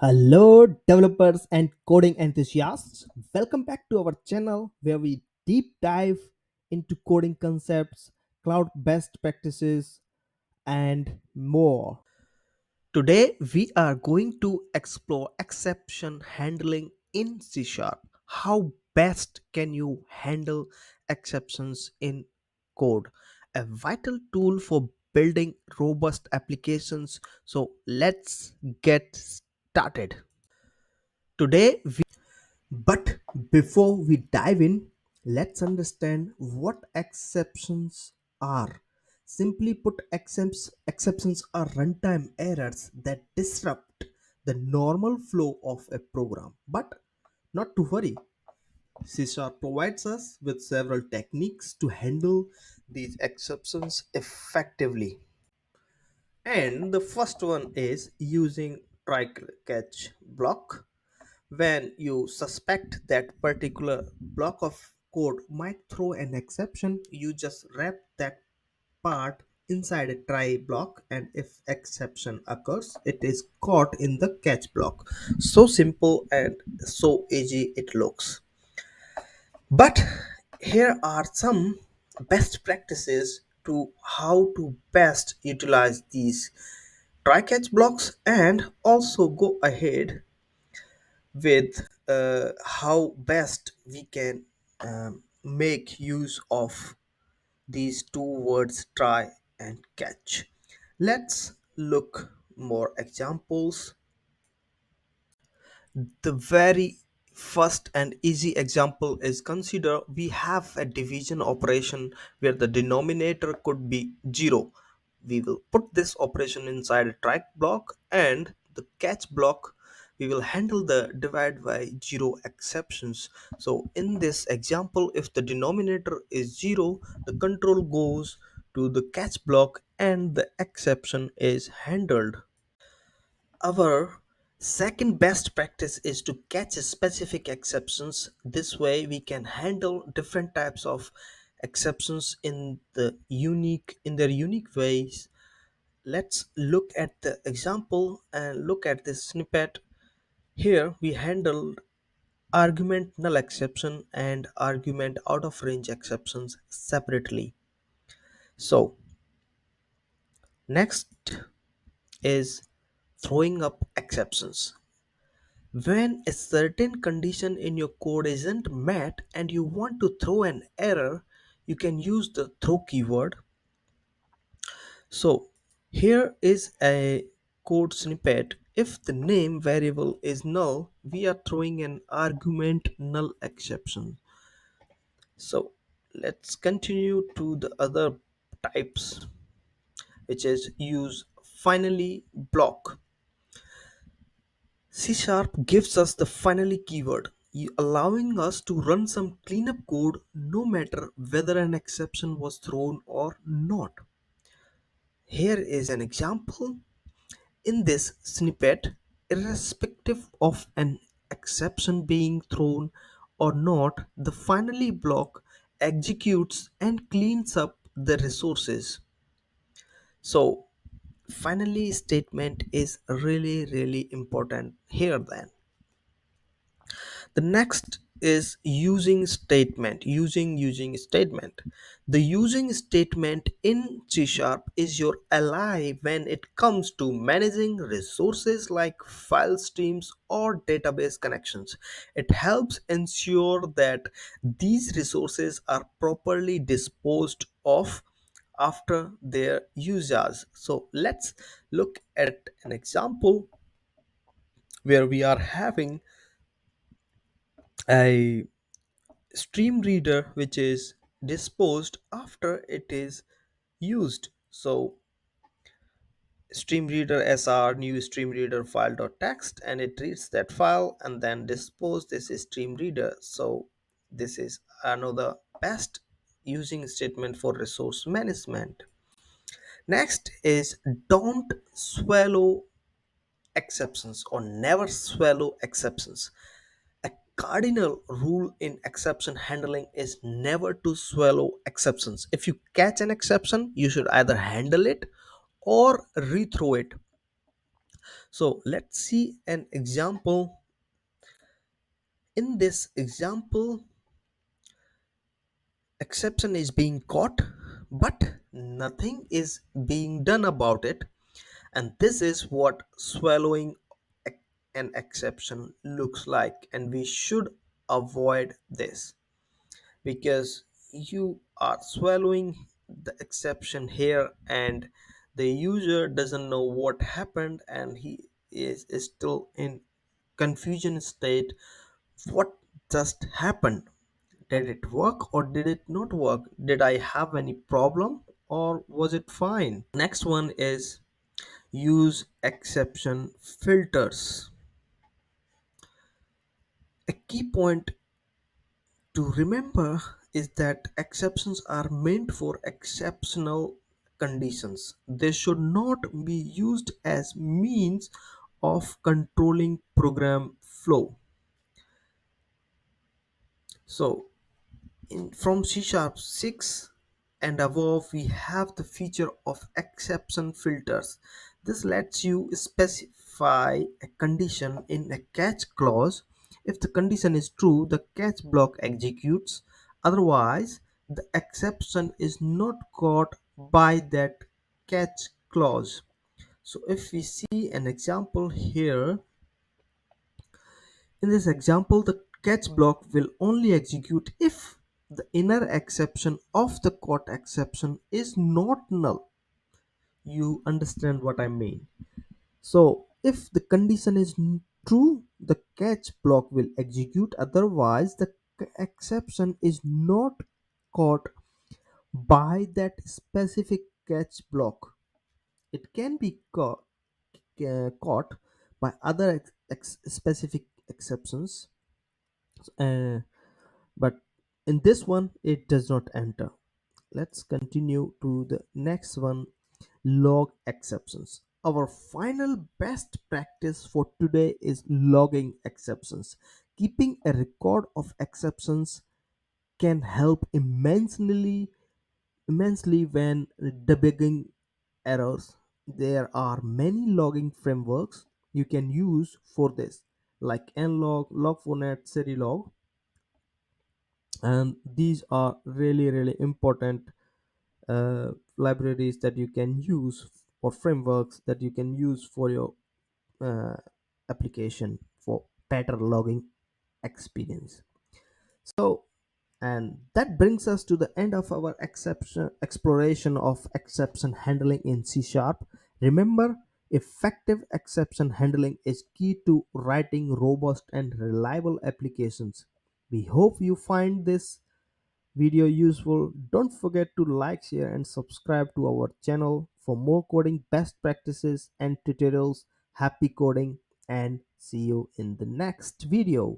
Hello, developers and coding enthusiasts. Welcome back to our channel where we deep dive into coding concepts, cloud best practices, and more. Today, we are going to explore exception handling in C Sharp. How best can you handle exceptions in code? A vital tool for building robust applications. So, let's get started. Today, but before we dive in, let's understand what exceptions are. Simply put, exceptions are runtime errors that disrupt the normal flow of a program. But not to worry, C provides us with several techniques to handle these exceptions effectively. And the first one is using try catch block. When you suspect that particular block of code might throw an exception, you just wrap that part inside a try block, and if exception occurs, it is caught in the catch block. So simple and so easy it looks. But here are some best practices to how to best utilize these try catch blocks, and also go ahead with how best we can make use of these two words try and catch. Let's look more examples. The very first and easy example is, consider we have a division operation where the denominator could be 0. We will put this operation inside a try block, and the catch block we will handle the divide by 0 exceptions. So in this example, if the denominator is 0, the control goes to the catch block and the exception is handled. Our second best practice is to catch specific exceptions. This way we can handle different types of exceptions in their unique ways. Let's look at the example and look at this snippet. Here we handled argument null exception and argument out of range exceptions separately. So next is throwing up exceptions. When a certain condition in your code isn't met and you want to throw an error, you can use the throw keyword. So here is a code snippet. If the name variable is null, we are throwing an argument null exception. So let's continue to the other types, which is use finally block. C Sharp gives us the finally keyword, allowing us to run some cleanup code no matter whether an exception was thrown or not. Here is an example. In this snippet, irrespective of an exception being thrown or not, the finally block executes and cleans up the resources. So, finally statement is really important here then. The next is using statement. Using statement. The using statement in C Sharp is your ally when it comes to managing resources like file streams or database connections. It helps ensure that these resources are properly disposed of after their usage. So let's look at an example where we are having a stream reader which is disposed after it is used. So stream reader sr new stream reader file.txt, and it reads that file and then dispose this is stream reader. So this is another best using statement for resource management. Next is don't swallow exceptions or never swallow exceptions. A cardinal rule in exception handling is never to swallow exceptions. If you catch an exception, you should either handle it or rethrow it. So let's see an example. In this example, exception is being caught, but nothing is being done about it. And this is what swallowing an exception looks like. And we should avoid this because you are swallowing the exception here, and the user doesn't know what happened, and he is still in confusion state. What just happened? Did it work or did it not work? Did I have any problem or was it fine? Next one is use exception filters. A key point to remember is that exceptions are meant for exceptional conditions. They should not be used as means of controlling program flow. So from C sharp 6 and above, we have the feature of exception filters. This lets you specify a condition in a catch clause. If the condition is true, the catch block executes. Otherwise, the exception is not caught by that catch clause. So if we see an example here, in this example, the catch block will only execute if the inner exception of the caught exception is not null. You understand what I mean? So, if the condition is true, the catch block will execute. Otherwise, the exception is not caught by that specific catch block. It can be caught by other specific exceptions, uh, but in this one it does not enter. Let's continue to the next one, log exceptions. Our final best practice for today is logging exceptions. Keeping a record of exceptions can help immensely when debugging errors. There are many logging frameworks you can use for this, like nlog, log4net, serilog, and these are really important libraries that you can use, or frameworks that you can use for your uh, application for better logging experience. So, and that brings us to the end of our exception exploration of exception handling in C sharp. Remember, effective exception handling is key to writing robust and reliable applications. We hope you find this video useful. Don't forget to like, share, and subscribe to our channel for more coding best practices and tutorials. Happy coding, and see you in the next video.